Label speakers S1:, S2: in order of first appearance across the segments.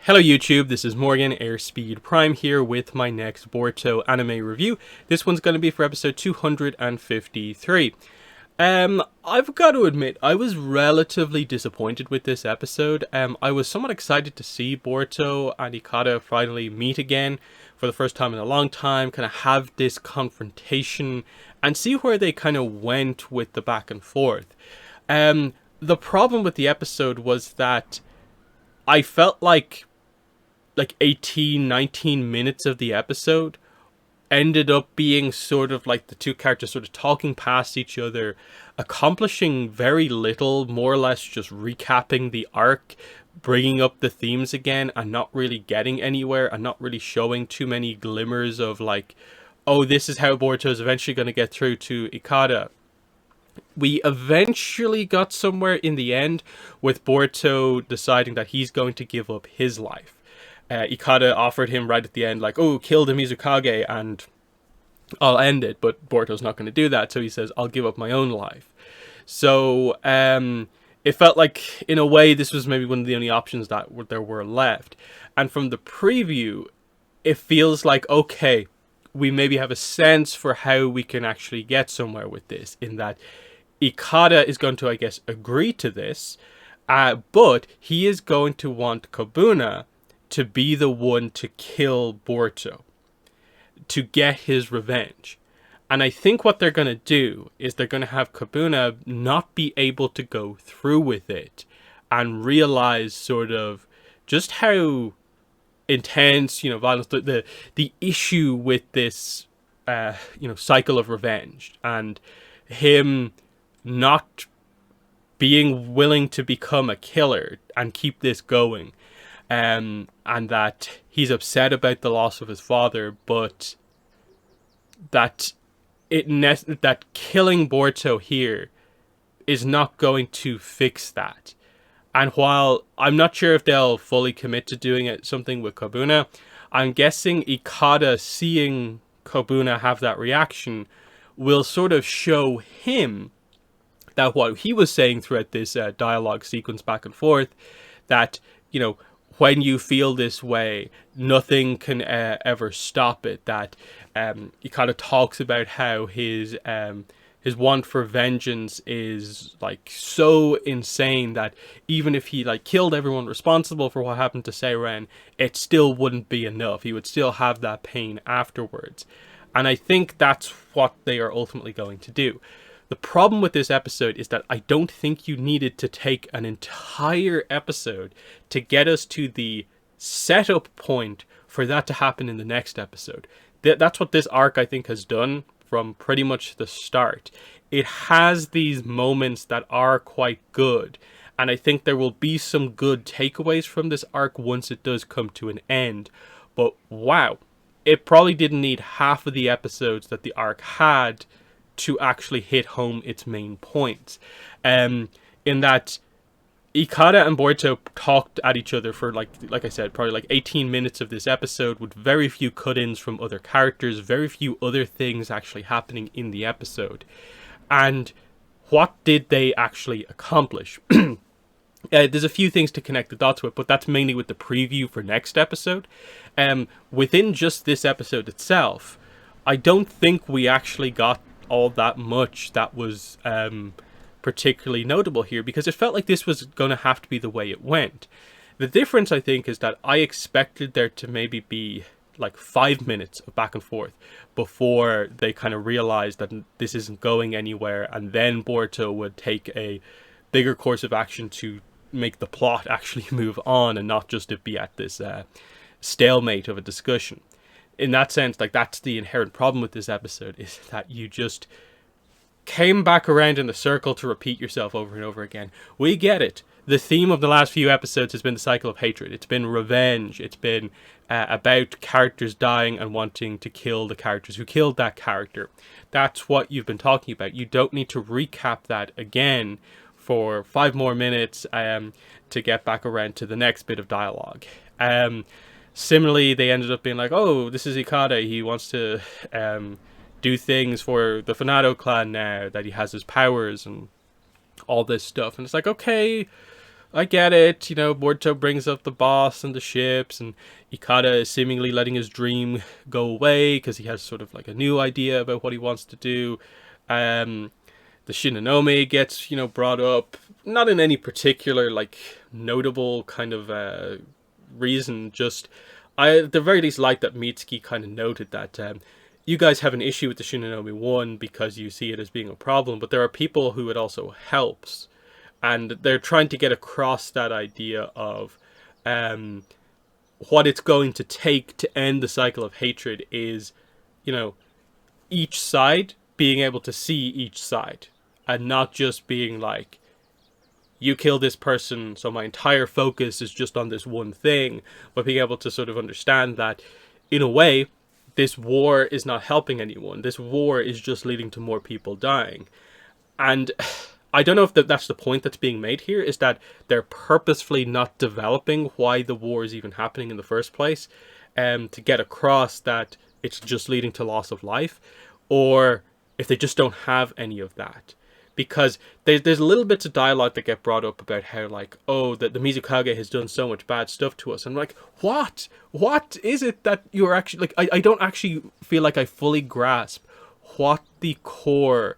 S1: Hello YouTube, this is Morgan Airspeed Prime here with my next Boruto anime review. This one's going to be for episode 253. I've got to admit, I was relatively disappointed with this episode. I was somewhat excited to see Boruto and Ikada finally meet again for the first time in a long time, kind of have this confrontation and see where they kind of went with the back and forth. The problem with the episode was that I felt like 18, 19 minutes of the episode ended up being sort of like the two characters sort of talking past each other, accomplishing very little, more or less just recapping the arc, bringing up the themes again, and not really getting anywhere, and not really showing too many glimmers of like, oh, this is how Boruto is eventually going to get through to Ikada. We eventually got somewhere in the end with Boruto deciding that he's going to give up his life. Ikada offered him right at the end, like, oh, kill the Mizukage and I'll end it. But Boruto's not going to do that, so he says, I'll give up my own life. So it felt like, in a way, this was maybe one of the only options that there were left. And from the preview, it feels like, okay, we maybe have a sense for how we can actually get somewhere with this, in that Ikada is going to, I guess, agree to this, but he is going to want Kobuna to be the one to kill Boruto, to get his revenge. And I think what they're going to do is they're going to have Kobuna not be able to go through with it and realize sort of just how intense, violence, the issue with this, cycle of revenge, and him not being willing to become a killer and keep this going. And that he's upset about the loss of his father, but that that killing Boruto here is not going to fix that. And while I'm not sure if they'll fully commit to doing something with Kobuna, I'm guessing Ikada seeing Kobuna have that reaction will sort of show him that what he was saying throughout this dialogue sequence back and forth, that, when you feel this way, nothing can ever stop it. That he kind of talks about how his want for vengeance is like so insane that even if he killed everyone responsible for what happened to Seiren, it still wouldn't be enough. He would still have that pain afterwards. And I think that's what they are ultimately going to do. The problem with this episode is that I don't think you needed to take an entire episode to get us to the setup point for that to happen in the next episode. That's what this arc, I think, has done from pretty much the start. It has these moments that are quite good, and I think there will be some good takeaways from this arc once it does come to an end. But wow, it probably didn't need half of the episodes that the arc had to actually hit home its main points. In that Ikada and Boruto talked at each other for like I said, probably 18 minutes of this episode, with very few cut-ins from other characters, very few other things actually happening in the episode. And what did they actually accomplish? There's a few things to connect the dots with, but that's mainly with the preview for next episode. Within just this episode itself, I don't think we actually got all that much that was particularly notable here, because it felt like this was going to have to be the way it went. The difference, I think, is that I expected there to maybe be 5 minutes of back and forth before they kind of realized that this isn't going anywhere, and then Boruto would take a bigger course of action to make the plot actually move on and not just it be at this stalemate of a discussion. In that sense, that's the inherent problem with this episode, is that you just came back around in the circle to repeat yourself over and over again. We get it. The theme of the last few episodes has been the cycle of hatred. It's been revenge. It's been about characters dying and wanting to kill the characters who killed that character. That's what you've been talking about. You don't need to recap that again for 5 more minutes to get back around to the next bit of dialogue. Similarly, they ended up being like, oh, this is Ikada. He wants to do things for the Fanado clan now that he has his powers and all this stuff. And it's like, okay, I get it, you know, Boruto brings up the boss and the ships, and Ikada is seemingly letting his dream go away because he has sort of like a new idea about what he wants to do. Um, the Shinonome gets, you know, brought up, not in any particular, like, notable kind of reason, just, I at the very least like that Mitsuki kind of noted that you guys have an issue with the Shinonome 1 because you see it as being a problem, but there are people who it also helps. And they're trying to get across that idea of what it's going to take to end the cycle of hatred is, you know, each side being able to see each side and not just being like, you kill this person, so my entire focus is just on this one thing, but being able to sort of understand that, in a way, this war is not helping anyone. This war is just leading to more people dying. And I don't know if that's the point that's being made here, is that they're purposefully not developing why the war is even happening in the first place, to get across that it's just leading to loss of life, or if they just don't have any of that. Because there's little bits of dialogue that get brought up about how, like, oh, the Mizukage has done so much bad stuff to us. And I'm like, what? What is it that you're actually, like, I don't actually feel like I fully grasp what the core,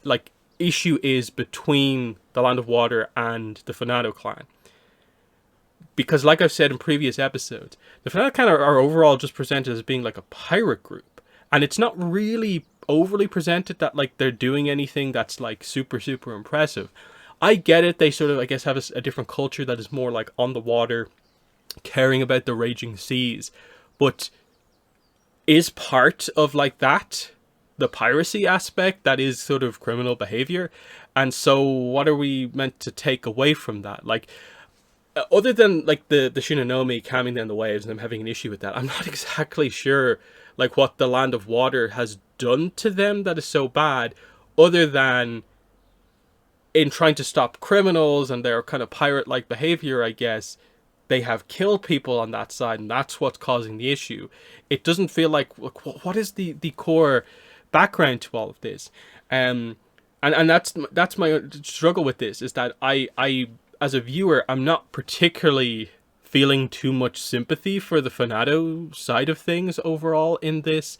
S1: like, issue is between the Land of Water and the Fanado clan. Because, like I've said in previous episodes, the Fanado clan are overall just presented as being like a pirate group. And it's not really overly presented that, like, they're doing anything that's, like, super, super impressive. I get it, they sort of, I guess, have a different culture that is more, like, on the water, caring about the raging seas. But is part of, like, that the piracy aspect that is sort of criminal behavior? And so what are we meant to take away from that? Like, other than, like, the Shinonome calming down the waves and them having an issue with that, I'm not exactly sure, like, what the Land of Water has done to them that is so bad, other than in trying to stop criminals and their kind of pirate-like behavior, I guess, they have killed people on that side, and that's what's causing the issue. It doesn't feel like, what is the core background to all of this? And that's my struggle with this, is that I as a viewer, I'm not particularly feeling too much sympathy for the Fanado side of things overall in this.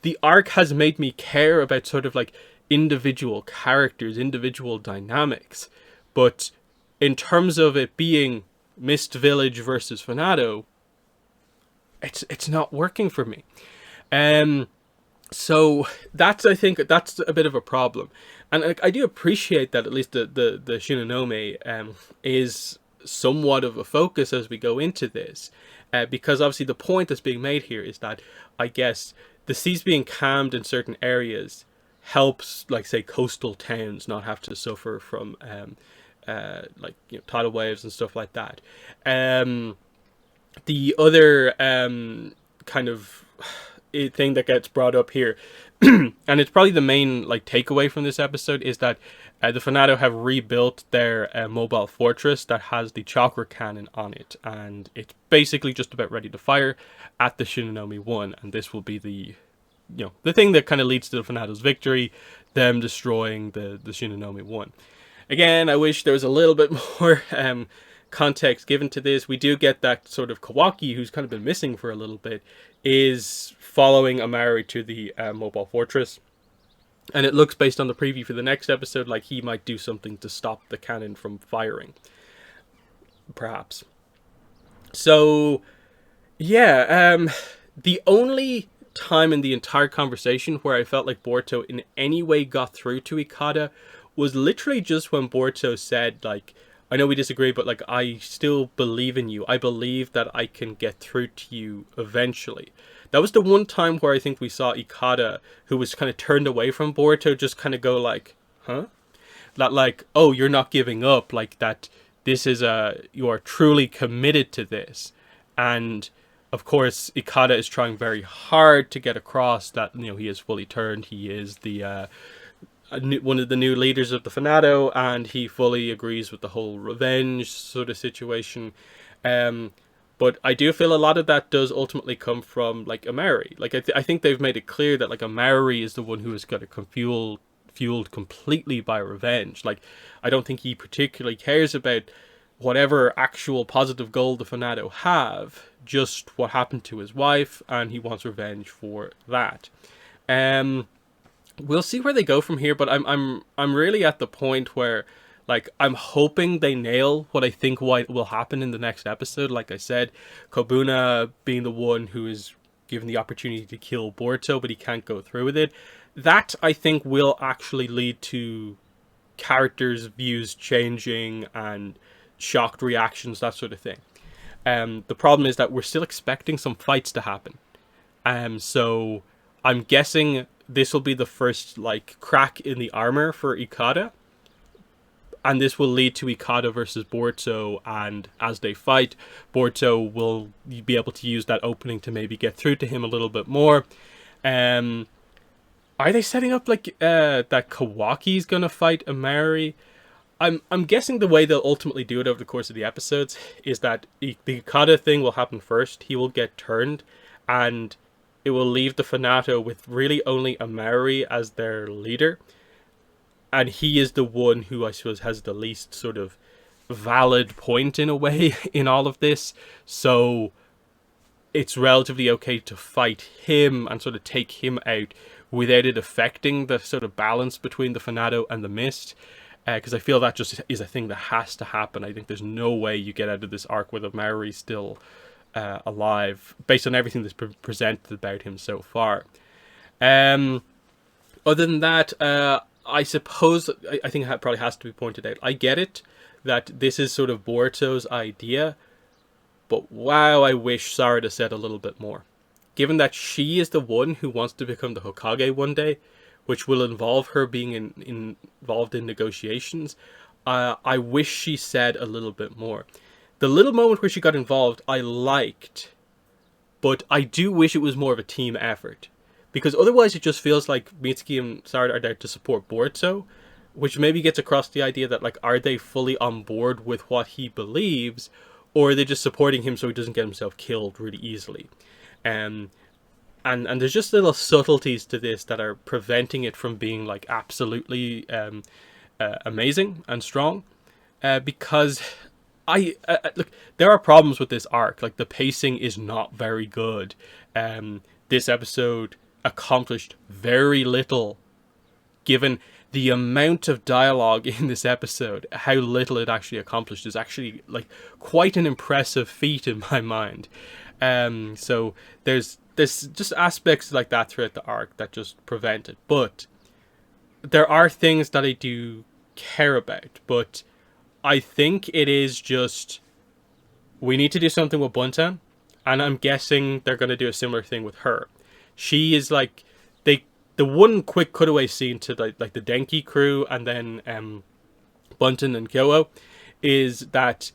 S1: The arc has made me care about sort of like individual characters, individual dynamics, but in terms of it being Mist Village versus Fanado, it's not working for me. So that's, I think that's a bit of a problem. And I do appreciate that at least the Shinonome is somewhat of a focus as we go into this. Because obviously the point that's being made here is that, I guess, the seas being calmed in certain areas helps, like, say, coastal towns not have to suffer from like, you know, tidal waves and stuff like that. The other kind of thing that gets brought up here, and it's probably the main, like, takeaway from this episode, is that the Fanado have rebuilt their mobile fortress that has the chakra cannon on it, and it's basically just about ready to fire at the Shinonome 1, and this will be the, you know, the thing that kind of leads to the Fanado's victory, them destroying the Shinonome 1. Again, I wish there was a little bit more context given to this. We do get that sort of Kawaki, who's kind of been missing for a little bit, is following Amari to the mobile fortress. And it looks, based on the preview for the next episode, like he might do something to stop the cannon from firing. Perhaps. So, yeah, the only time in the entire conversation where I felt like Boruto in any way got through to Ikada was literally just when Boruto said, like, I know we disagree, but, like, I still believe in you. I believe that I can get through to you eventually. That was the one time where I think we saw Ikada, who was kind of turned away from Boruto, just kind of go like, huh? That, like, oh, you're not giving up. Like, that this is you are truly committed to this. And, of course, Ikada is trying very hard to get across that, you know, he is fully turned. He is the one of the new leaders of the Fanado, and he fully agrees with the whole revenge sort of situation. But I do feel a lot of that does ultimately come from, like, Amari. Like, I think they've made it clear that, like, Amari is the one who has got to fuel fueled completely by revenge. Like, I don't think he particularly cares about whatever actual positive goal the Fanato have, just what happened to his wife, and he wants revenge for that. We'll see where they go from here, but I'm really at the point where, like, I'm hoping they nail what I think will happen in the next episode. Like I said, Kobuna being the one who is given the opportunity to kill Boruto, but he can't go through with it. That, I think, will actually lead to characters' views changing and shocked reactions, that sort of thing. The problem is that we're still expecting some fights to happen. So I'm guessing this will be the first, like, crack in the armor for Ikada. And this will lead to Ikada versus Boruto, and as they fight, Boruto will be able to use that opening to maybe get through to him a little bit more. Are they setting up, like, that Kawaki's gonna fight Amari? I'm guessing the way they'll ultimately do it over the course of the episodes is that the Ikada thing will happen first. He will get turned, and it will leave the Fanato with really only Amari as their leader. And he is the one who, I suppose, has the least sort of valid point, in a way, in all of this. So it's relatively okay to fight him and sort of take him out without it affecting the sort of balance between the Fanato and the Mist. Because I feel that just is a thing that has to happen. I think there's no way you get out of this arc with Amari still alive, based on everything that's presented about him so far. Other than that, I suppose, I think it probably has to be pointed out, I get it, that this is sort of Boruto's idea, but wow, I wish Sarada said a little bit more. Given that she is the one who wants to become the Hokage one day, which will involve her being involved in negotiations, I wish she said a little bit more. The little moment where she got involved, I liked, but I do wish it was more of a team effort. Because otherwise it just feels like Mitsuki and Sarada are there to support Boruto, which maybe gets across the idea that, like, are they fully on board with what he believes, or are they just supporting him so he doesn't get himself killed really easily? And there's just little subtleties to this that are preventing it from being, like, absolutely amazing and strong. Because look, there are problems with this arc. Like, the pacing is not very good. This episode accomplished very little, given the amount of dialogue in this episode. How little it actually accomplished is actually, like, quite an impressive feat in my mind. So there's just aspects like that throughout the arc that just prevent it. But there are things that I do care about. But I think it is just, we need to do something with Buntan, and I'm guessing they're going to do a similar thing with her. She is, like, the one quick cutaway scene to the Denki crew and then Buntan and Kyoto is that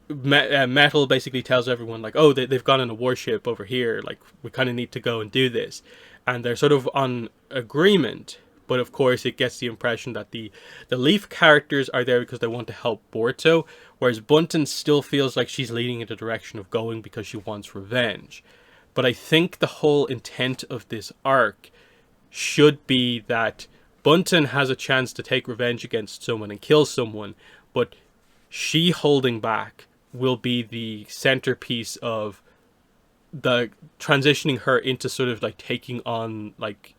S1: Metal basically tells everyone, like, oh, they've gone on a warship over here, like, we kind of need to go and do this. And they're sort of on agreement, but of course it gets the impression that the Leaf characters are there because they want to help Boruto, whereas Buntan still feels like she's leading in the direction of going because she wants revenge. But I think the whole intent of this arc should be that Buntan has a chance to take revenge against someone and kill someone, but she holding back will be the centerpiece of the transitioning her into sort of, like, taking on, like,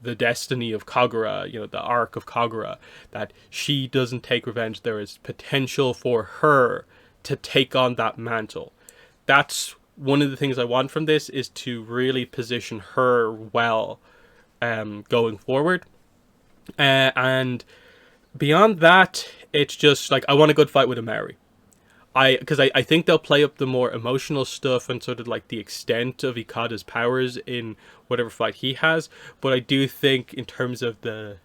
S1: the destiny of Kagura, you know, the arc of Kagura, that she doesn't take revenge. There is potential for her to take on that mantle. That's one of the things I want from this, is to really position her well going forward. And beyond that, it's just, like, I want a good fight with Amari. Because I think they'll play up the more emotional stuff and sort of, like, the extent of Ikada's powers in whatever fight he has. But I do think in terms of the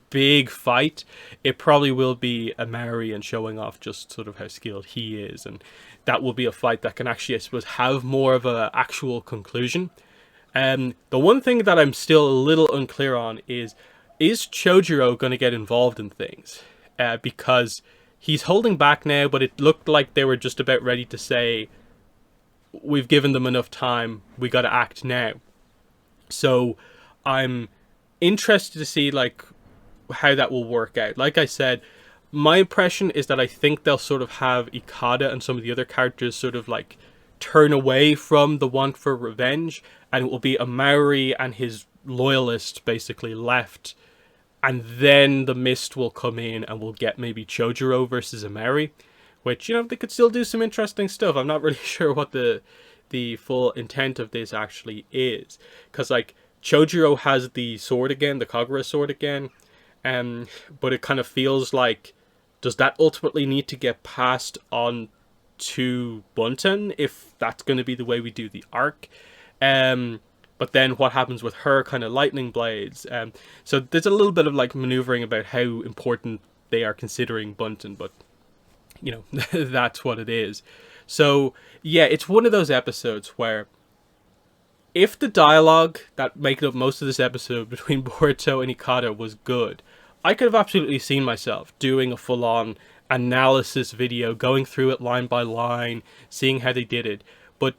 S1: big fight, it probably will be Amari and showing off just sort of how skilled he is. And that will be a fight that can actually, I suppose, have more of an actual conclusion. The one thing that I'm still a little unclear on is Chojiro going to get involved in things? Because he's holding back now, but it looked like they were just about ready to say, we've given them enough time, we got to act now. So I'm interested to see like how that will work out. Like I said, my impression is that I think they'll sort of have Ikada and some of the other characters sort of like turn away from the want for revenge, and it will be Amari and his loyalists basically left, and then the mist will come in and we'll get maybe Chojuro versus Amari, which, you know, they could still do some interesting stuff. I'm not really sure what the full intent of this actually is, because like Chojuro has the sword again, the Kagura sword again, but it kind of feels like, does that ultimately need to get passed on to Bunten if that's going to be the way we do the arc? But then what happens with her kind of lightning blades? So there's a little bit of like maneuvering about how important they are considering Bunten, but you know, that's what it is. So yeah, it's one of those episodes where if the dialogue that make up most of this episode between Boruto and Ikada was good, I could have absolutely seen myself doing a full-on analysis video, going through it line by line, seeing how they did it. But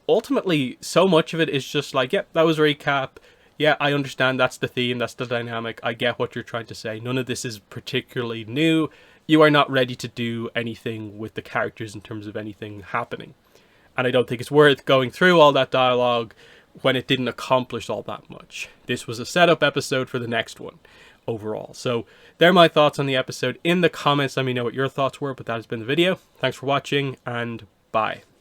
S1: ultimately, so much of it is just like, yep, that was a recap. Yeah, I understand that's the theme, that's the dynamic. I get what you're trying to say. None of this is particularly new. You are not ready to do anything with the characters in terms of anything happening. And I don't think it's worth going through all that dialogue when it didn't accomplish all that much. This was a setup episode for the next one overall. So they're my thoughts on the episode. In the comments, let me know what your thoughts were, but that has been the video. Thanks for watching, and bye.